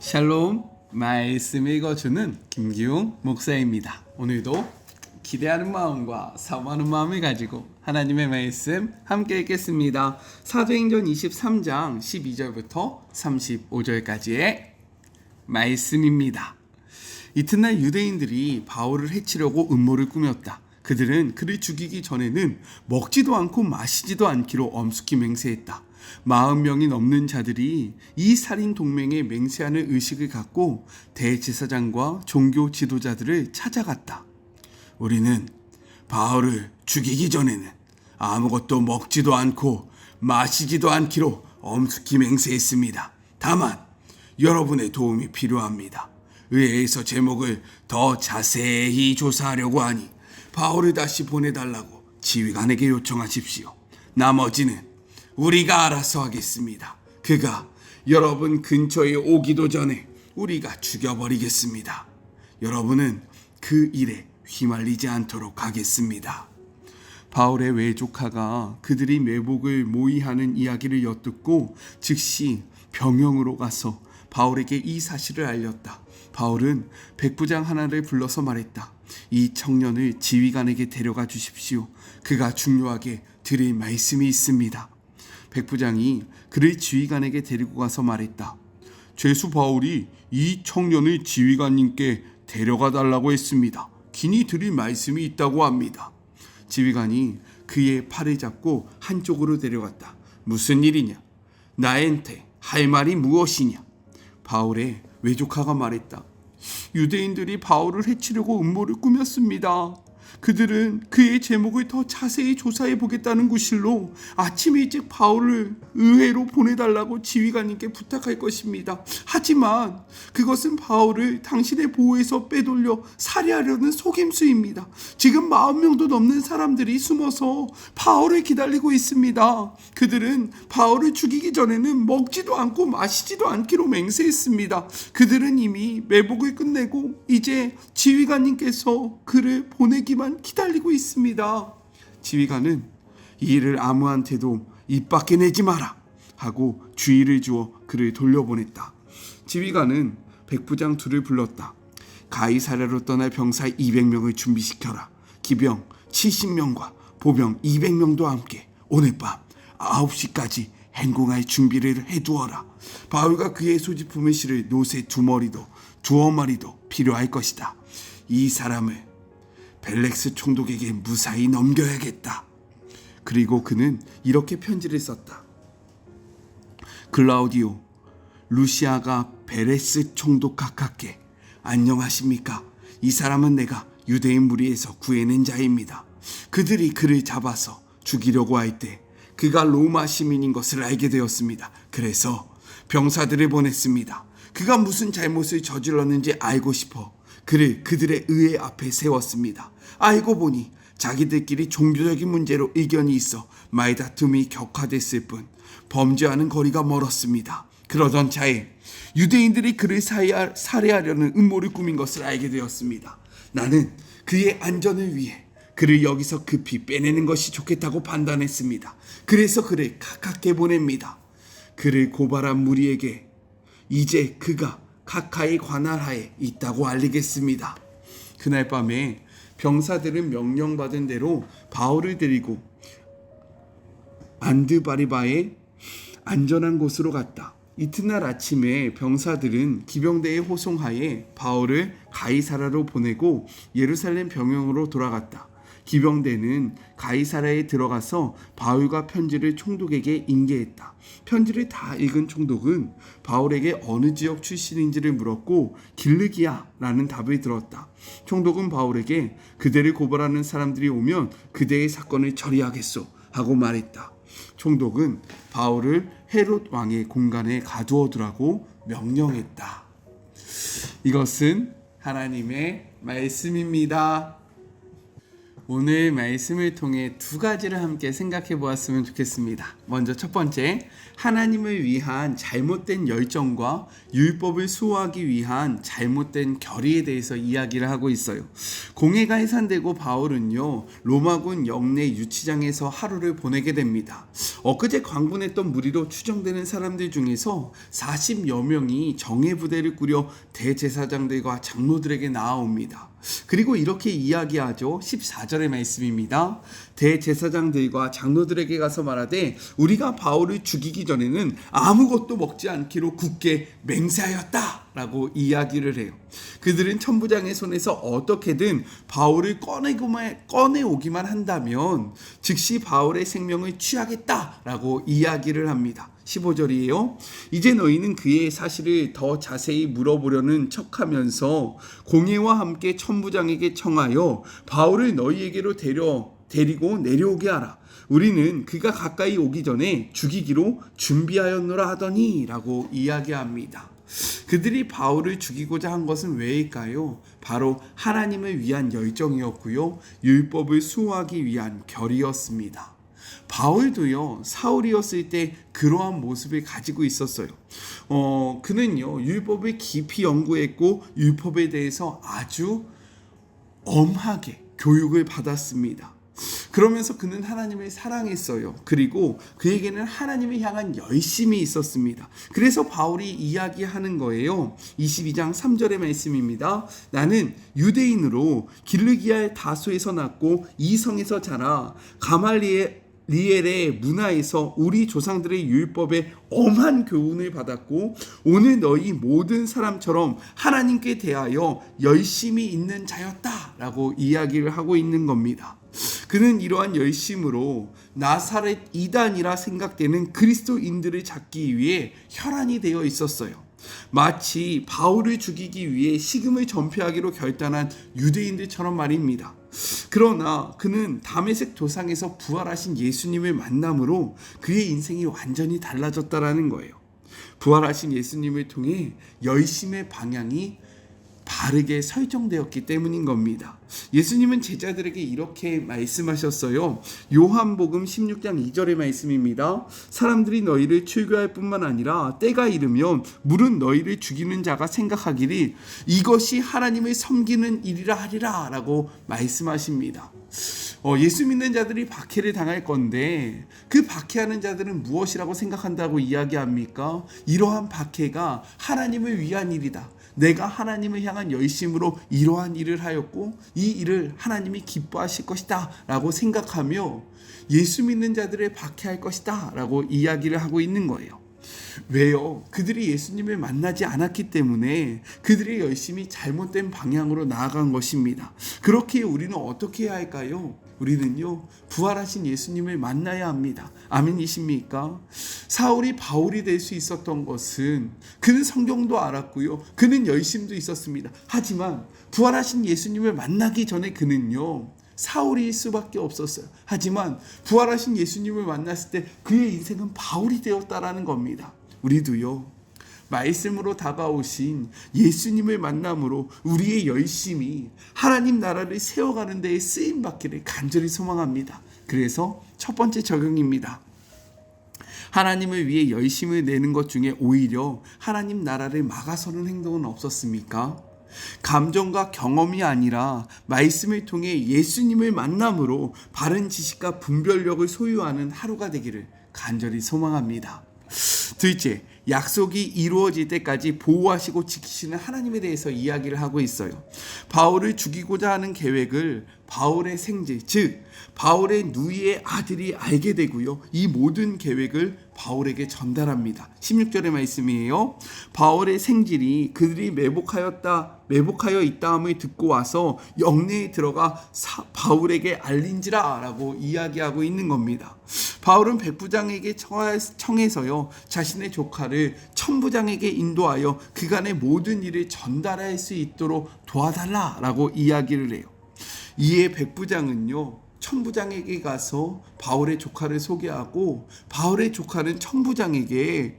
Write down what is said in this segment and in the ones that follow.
샬롬, 말씀 읽어주는 김기웅 목사입니다. 오늘도 기대하는 마음과 사모하는 마음을 가지고 하나님의 말씀 함께 읽겠습니다. 사도행전 23장 12절부터 35절까지의 말씀입니다. 이튿날 유대인들이 바울을 해치려고 음모를 꾸몄다. 그들은 그를 죽이기 전에는 먹지도 않고 마시지도 않기로 엄숙히 맹세했다. 40명이 넘는 자들이 이 살인 동맹에 맹세하는 의식을 갖고 대제사장과 종교 지도자들을 찾아갔다. 우리는 바울을 죽이기 전에는 아무것도 먹지도 않고 마시지도 않기로 엄숙히 맹세했습니다. 다만 여러분의 도움이 필요합니다. 의회에서 제목을 더 자세히 조사하려고 하니 바울을 다시 보내달라고 지휘관에게 요청하십시오. 나머지는 우리가 알아서 하겠습니다. 그가 여러분 근처에 오기도 전에 우리가 죽여버리겠습니다. 여러분은 그 일에 휘말리지 않도록 하겠습니다. 바울의 외조카가 그들이 매복을 모의하는 이야기를 엿듣고 즉시 병영으로 가서 바울에게 이 사실을 알렸다. 바울은 백부장 하나를 불러서 말했다. 이 청년을 지휘관에게 데려가 주십시오. 그가 중요하게 드릴 말씀이 있습니다. 백부장이 그를 지휘관에게 데리고 가서 말했다. 죄수 바울이 이 청년을 지휘관님께 데려가 달라고 했습니다. 긴히 드릴 말씀이 있다고 합니다. 지휘관이 그의 팔을 잡고 한쪽으로 데려갔다. 무슨 일이냐? 나한테 할 말이 무엇이냐? 바울의 외조카가 말했다. 유대인들이 바울을 해치려고 음모를 꾸몄습니다. 그들은 그의 제목을 더 자세히 조사해 보겠다는 구실로 아침 일찍 바울을 의회로 보내달라고 지휘관님께 부탁할 것입니다. 하지만 그것은 바울을 당신의 보호에서 빼돌려 살해하려는 속임수입니다. 지금 40명도 넘는 사람들이 숨어서 바울을 기다리고 있습니다. 그들은 바울을 죽이기 전에는 먹지도 않고 마시지도 않기로 맹세했습니다. 그들은 이미 매복을 끝내고 이제 지휘관님께서 그를 보내기만 기다리고 있습니다. 지휘관은 이 일을 아무한테도 입 밖에 내지 마라 하고 주의를 주어 그를 돌려보냈다. 지휘관은 백부장 둘을 불렀다. 가이사랴로 떠날 병사 200명을 준비시켜라. 기병 70명과 보병 200명도 함께 오늘 밤 9시까지 행공할 준비를 해두어라. 바울과 그의 소지품을 실을 노새 2마리도 2어마리도 필요할 것이다. 이 사람을 벨렉스 총독에게 무사히 넘겨야겠다. 그리고 그는 이렇게 편지를 썼다. 클라우디오, 루시아가 베레스 총독 각하께 안녕하십니까? 이 사람은 내가 유대인 무리에서 구해낸 자입니다. 그들이 그를 잡아서 죽이려고 할 때 그가 로마 시민인 것을 알게 되었습니다. 그래서 병사들을 보냈습니다. 그가 무슨 잘못을 저질렀는지 알고 싶어 그를 그들의 의회 앞에 세웠습니다. 알고 보니 자기들끼리 종교적인 문제로 의견이 있어 말다툼이 격화됐을 뿐 범죄와는 거리가 멀었습니다. 그러던 차에 유대인들이 그를 살해하려는 음모를 꾸민 것을 알게 되었습니다. 나는 그의 안전을 위해 그를 여기서 급히 빼내는 것이 좋겠다고 판단했습니다. 그래서 그를 가깝게 보냅니다. 그를 고발한 무리에게 이제 그가 각하의 관할하에 있다고 알리겠습니다. 그날 밤에 병사들은 명령받은 대로 바울을 데리고 안드바리바의 안전한 곳으로 갔다. 이튿날 아침에 병사들은 기병대의 호송하에 바울을 가이사라로 보내고 예루살렘 병영으로 돌아갔다. 기병대는 가이사라에 들어가서 바울과 편지를 총독에게 인계했다. 편지를 다 읽은 총독은 바울에게 어느 지역 출신인지를 물었고 길르기아라는 답을 들었다. 총독은 바울에게 그대를 고발하는 사람들이 오면 그대의 사건을 처리하겠소 하고 말했다. 총독은 바울을 헤롯 왕의 공간에 가두어두라고 명령했다. 이것은 하나님의 말씀입니다. 오늘 말씀을 통해 두 가지를 함께 생각해 보았으면 좋겠습니다. 먼저 첫 번째, 하나님을 위한 잘못된 열정과 율법을 수호하기 위한 잘못된 결의에 대해서 이야기를 하고 있어요. 공회가 해산되고 바울은요, 로마군 영내 유치장에서 하루를 보내게 됩니다. 엊그제 광분했던 무리로 추정되는 사람들 중에서 40여 명이 정예부대를 꾸려 대제사장들과 장로들에게 나아옵니다. 그리고 이렇게 이야기하죠. 14절의 말씀입니다. 대제사장들과 장로들에게 가서 말하되 우리가 바울을 죽이기 전에는 아무것도 먹지 않기로 굳게 맹세하였다 라고 이야기를 해요. 그들은 천부장의 손에서 어떻게든 바울을 꺼내오기만 한다면 즉시 바울의 생명을 취하겠다 라고 이야기를 합니다. 15절이에요. 이제 너희는 그의 사실을 더 자세히 물어보려는 척하면서 공회와 함께 천부장에게 청하여 바울을 너희에게로 데리고 내려오게 하라. 우리는 그가 가까이 오기 전에 죽이기로 준비하였노라 하더니 라고 이야기합니다. 그들이 바울을 죽이고자 한 것은 왜일까요? 바로 하나님을 위한 열정이었고요, 율법을 수호하기 위한 결의였습니다. 바울도요, 사울이었을 때 그러한 모습을 가지고 있었어요. 그는요, 율법을 깊이 연구했고 율법에 대해서 아주 엄하게 교육을 받았습니다. 그러면서 그는 하나님을 사랑했어요. 그리고 그에게는 하나님을 향한 열심이 있었습니다. 그래서 바울이 이야기하는 거예요. 22장 3절의 말씀입니다. 나는 유대인으로 길르기아의 다소에서 났고 이 성에서 자라 가말리엘의 문화에서 우리 조상들의 율법에 엄한 교훈을 받았고 오늘 너희 모든 사람처럼 하나님께 대하여 열심히 있는 자였다라고 이야기를 하고 있는 겁니다. 그는 이러한 열심으로 나사렛 이단이라 생각되는 그리스도인들을 잡기 위해 혈안이 되어 있었어요. 마치 바울을 죽이기 위해 식음을 전폐하기로 결단한 유대인들처럼 말입니다. 그러나 그는 다메섹 도상에서 부활하신 예수님을 만남으로 그의 인생이 완전히 달라졌다라는 거예요. 부활하신 예수님을 통해 열심의 방향이 바르게 설정되었기 때문인 겁니다. 예수님은 제자들에게 이렇게 말씀하셨어요. 요한복음 16장 2절의 말씀입니다. 사람들이 너희를 출교할 뿐만 아니라 때가 이르면 물은 너희를 죽이는 자가 생각하기를 이것이 하나님을 섬기는 일이라 하리라 라고 말씀하십니다. 예수 믿는 자들이 박해를 당할 건데 그 박해하는 자들은 무엇이라고 생각한다고 이야기합니까? 이러한 박해가 하나님을 위한 일이다. 내가 하나님을 향한 열심으로 이러한 일을 하였고 이 일을 하나님이 기뻐하실 것이다 라고 생각하며 예수 믿는 자들을 박해할 것이다 라고 이야기를 하고 있는 거예요. 왜요? 그들이 예수님을 만나지 않았기 때문에 그들의 열심이 잘못된 방향으로 나아간 것입니다. 그렇게 우리는 어떻게 해야 할까요? 우리는요, 부활하신 예수님을 만나야 합니다. 아멘이십니까? 사울이 바울이 될 수 있었던 것은 그는 성경도 알았고요, 그는 열심도 있었습니다. 하지만 부활하신 예수님을 만나기 전에 그는요, 사울일 수밖에 없었어요. 하지만 부활하신 예수님을 만났을 때 그의 인생은 바울이 되었다라는 겁니다. 우리도요, 말씀으로 다가오신 예수님을 만남으로 우리의 열심이 하나님 나라를 세워가는 데에 쓰임받기를 간절히 소망합니다. 그래서 첫 번째 적용입니다. 하나님을 위해 열심을 내는 것 중에 오히려 하나님 나라를 막아서는 행동은 없었습니까? 감정과 경험이 아니라 말씀을 통해 예수님을 만남으로 바른 지식과 분별력을 소유하는 하루가 되기를 간절히 소망합니다. 둘째, 약속이 이루어질 때까지 보호하시고 지키시는 하나님에 대해서 이야기를 하고 있어요. 바울을 죽이고자 하는 계획을 바울의 생제, 즉 바울의 누이의 아들이 알게 되고요, 이 모든 계획을 바울에게 전달합니다. 16절의 말씀이에요. 바울의 생질이 그들이 매복하여 있다함을 듣고 와서 영내에 들어가 바울에게 알린지라 라고 이야기하고 있는 겁니다. 바울은 백부장에게 청해서요, 자신의 조카를 천부장에게 인도하여 그간의 모든 일을 전달할 수 있도록 도와달라라고 이야기를 해요. 이에 백부장은요, 천부장에게 가서 바울의 조카를 소개하고 바울의 조카는 천부장에게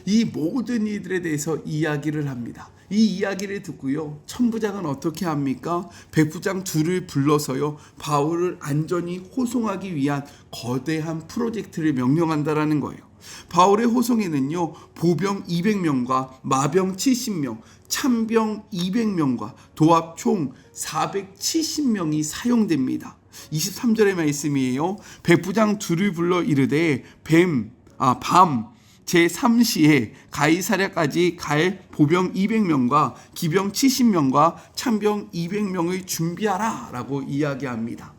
이 모든 일들에 대해서 이야기를 합니다. 이 이야기를 듣고요, 천부장은 어떻게 합니까? 백부장 둘을 불러서요, 바울을 안전히 호송하기 위한 거대한 프로젝트를 명령한다라는 거예요. 바울의 호송에는요, 보병 200명과 마병 70명, 참병 200명과 도합 총 470명이 사용됩니다. 23절의 말씀이에요. 백부장 둘을 불러 이르되 밤 제3시에 가이사랴까지 갈 보병 200명과 기병 70명과 참병 200명을 준비하라 라고 이야기합니다.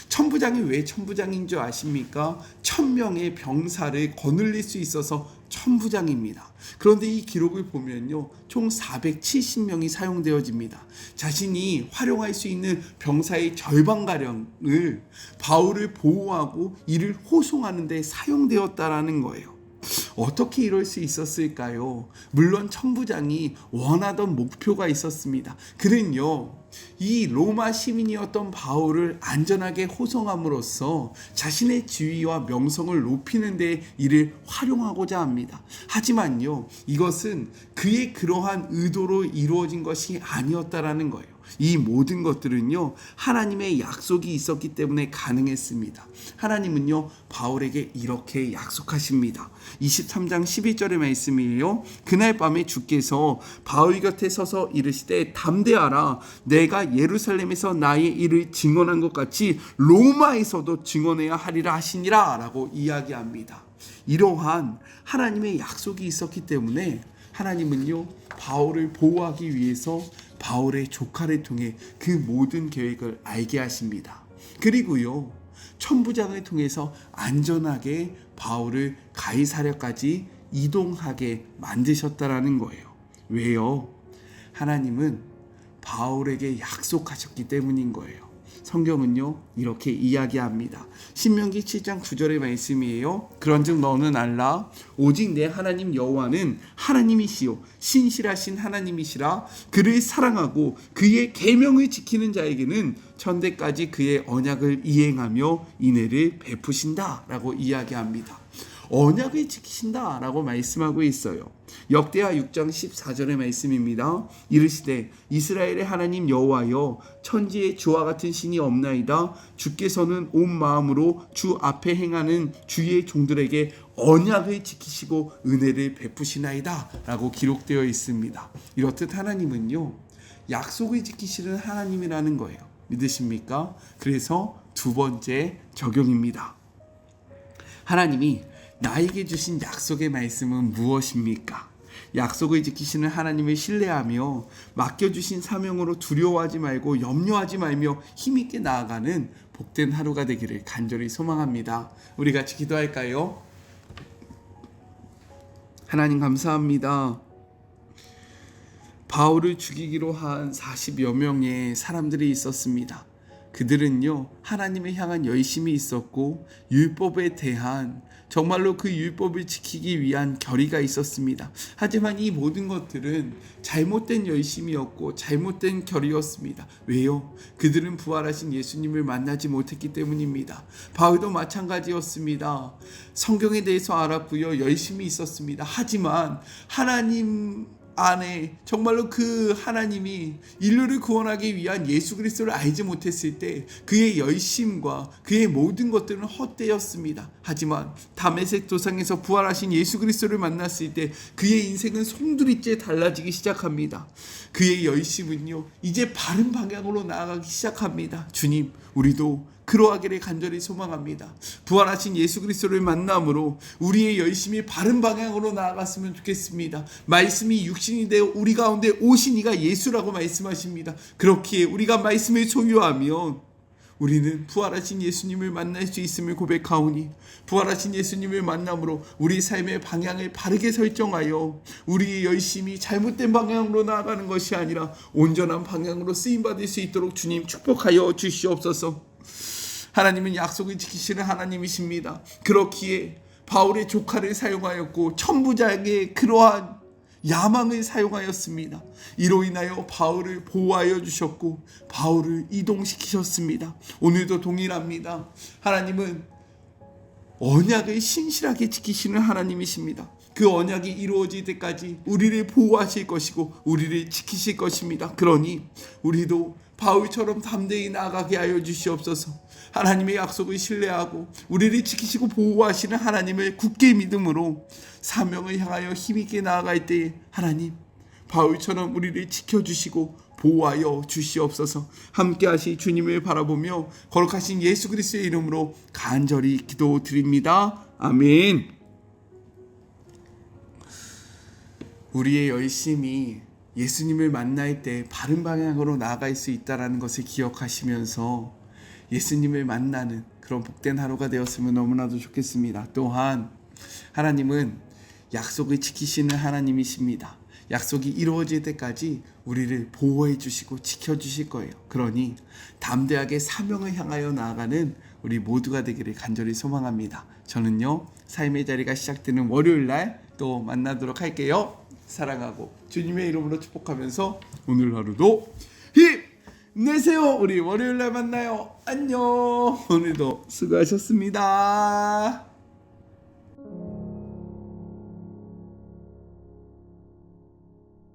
천부장이 왜 천부장인 줄 아십니까? 1000명의 병사를 거느릴 수 있어서 천부장입니다. 그런데 이 기록을 보면요, 총 470명이 사용되어집니다. 자신이 활용할 수 있는 병사의 절반가량을 바울을 보호하고 이를 호송하는 데 사용되었다라는 거예요. 어떻게 이럴 수 있었을까요? 물론 천부장이 원하던 목표가 있었습니다. 그는요, 이 로마 시민이었던 바울을 안전하게 호송함으로써 자신의 지위와 명성을 높이는 데 이를 활용하고자 합니다. 하지만요, 이것은 그의 그러한 의도로 이루어진 것이 아니었다라는 거예요. 이 모든 것들은요, 하나님의 약속이 있었기 때문에 가능했습니다. 하나님은요, 바울에게 이렇게 약속하십니다. 23장 11절의 말씀이에요. 그날 밤에 주께서 바울 곁에 서서 이르시되 담대하라, 내가 예루살렘에서 나의 일을 증언한 것 같이 로마에서도 증언해야 하리라 하시니라 라고 이야기합니다. 이러한 하나님의 약속이 있었기 때문에 하나님은요, 바울을 보호하기 위해서 바울의 조카를 통해 그 모든 계획을 알게 하십니다. 그리고요, 천부장을 통해서 안전하게 바울을 가이사랴까지 이동하게 만드셨다라는 거예요. 왜요? 하나님은 바울에게 약속하셨기 때문인 거예요. 성경은요, 이렇게 이야기합니다. 신명기 7장 9절의 말씀이에요. 그런즉 너는 알라, 오직 내 하나님 여호와는 하나님이시요 신실하신 하나님이시라. 그를 사랑하고 그의 계명을 지키는 자에게는 천대까지 그의 언약을 이행하며 인애를 베푸신다라고 이야기합니다. 언약을 지키신다라고 말씀하고 있어요. 역대하 6장 14절의 말씀입니다. 이르시되 이스라엘의 하나님 여호와여, 천지에 주와 같은 신이 없나이다. 주께서는 온 마음으로 주 앞에 행하는 주의 종들에게 언약을 지키시고 은혜를 베푸시나이다 라고 기록되어 있습니다. 이렇듯 하나님은요, 약속을 지키시는 하나님이라는 거예요. 믿으십니까? 그래서 두 번째 적용입니다. 하나님이 나에게 주신 약속의 말씀은 무엇입니까? 약속을 지키시는 하나님을 신뢰하며 맡겨주신 사명으로 두려워하지 말고 염려하지 말며 힘있게 나아가는 복된 하루가 되기를 간절히 소망합니다. 우리 같이 기도할까요? 하나님 감사합니다. 바울을 죽이기로 한 40여 명의 사람들이 있었습니다. 그들은요, 하나님을 향한 열심이 있었고 율법에 대한 정말로 그 율법을 지키기 위한 결의가 있었습니다. 하지만 이 모든 것들은 잘못된 열심이었고 잘못된 결의였습니다. 왜요? 그들은 부활하신 예수님을 만나지 못했기 때문입니다. 바울도 마찬가지였습니다. 성경에 대해서 알았고요, 열심히 있었습니다. 하지만 하나님 안에 정말로 그 하나님이 인류를 구원하기 위한 예수 그리스도를 알지 못했을 때 그의 열심과 그의 모든 것들은 헛되었습니다. 하지만 다메섹 도상에서 부활하신 예수 그리스도를 만났을 때 그의 인생은 송두리째 달라지기 시작합니다. 그의 열심은요, 이제 바른 방향으로 나아가기 시작합니다. 주님, 우리도 그러하기를 간절히 소망합니다. 부활하신 예수 그리스도를 만남으로 우리의 열심이 바른 방향으로 나아갔으면 좋겠습니다. 말씀이 육신이 되어 우리 가운데 오신 이가 예수라고 말씀하십니다. 그렇기에 우리가 말씀을 소유하면 우리는 부활하신 예수님을 만날 수 있음을 고백하오니, 부활하신 예수님을 만남으로 우리 삶의 방향을 바르게 설정하여 우리의 열심이 잘못된 방향으로 나아가는 것이 아니라 온전한 방향으로 쓰임받을 수 있도록 주님 축복하여 주시옵소서. 하나님은 약속을 지키시는 하나님이십니다. 그렇기에 바울의 조카를 사용하였고 천부장의 그러한 야망을 사용하였습니다. 이로 인하여 바울을 보호하여 주셨고 바울을 이동시키셨습니다. 오늘도 동일합니다. 하나님은 언약을 신실하게 지키시는 하나님이십니다. 그 언약이 이루어질 때까지 우리를 보호하실 것이고 우리를 지키실 것입니다. 그러니 우리도 바울처럼 담대히 나아가게 하여 주시옵소서. 하나님의 약속을 신뢰하고 우리를 지키시고 보호하시는 하나님을 굳게 믿음으로 사명을 향하여 힘있게 나아갈 때에 하나님 바울처럼 우리를 지켜주시고 보호하여 주시옵소서. 함께하시 주님을 바라보며 거룩하신 예수 그리스도의 이름으로 간절히 기도드립니다. 아멘. 우리의 열심이 예수님을 만날 때 바른 방향으로 나아갈 수 있다는 것을 기억하시면서 예수님을 만나는 그런 복된 하루가 되었으면 너무나도 좋겠습니다. 또한 하나님은 약속을 지키시는 하나님이십니다. 약속이 이루어질 때까지 우리를 보호해 주시고 지켜 주실 거예요. 그러니 담대하게 사명을 향하여 나아가는 우리 모두가 되기를 간절히 소망합니다. 저는요, 삶의 자리가 시작되는 월요일 날 또 만나도록 할게요. 사랑하고 주님의 이름으로 축복하면서 오늘 하루도 힘내세요. 우리 월요일 날 만나요. 안녕. 오늘도 수고하셨습니다.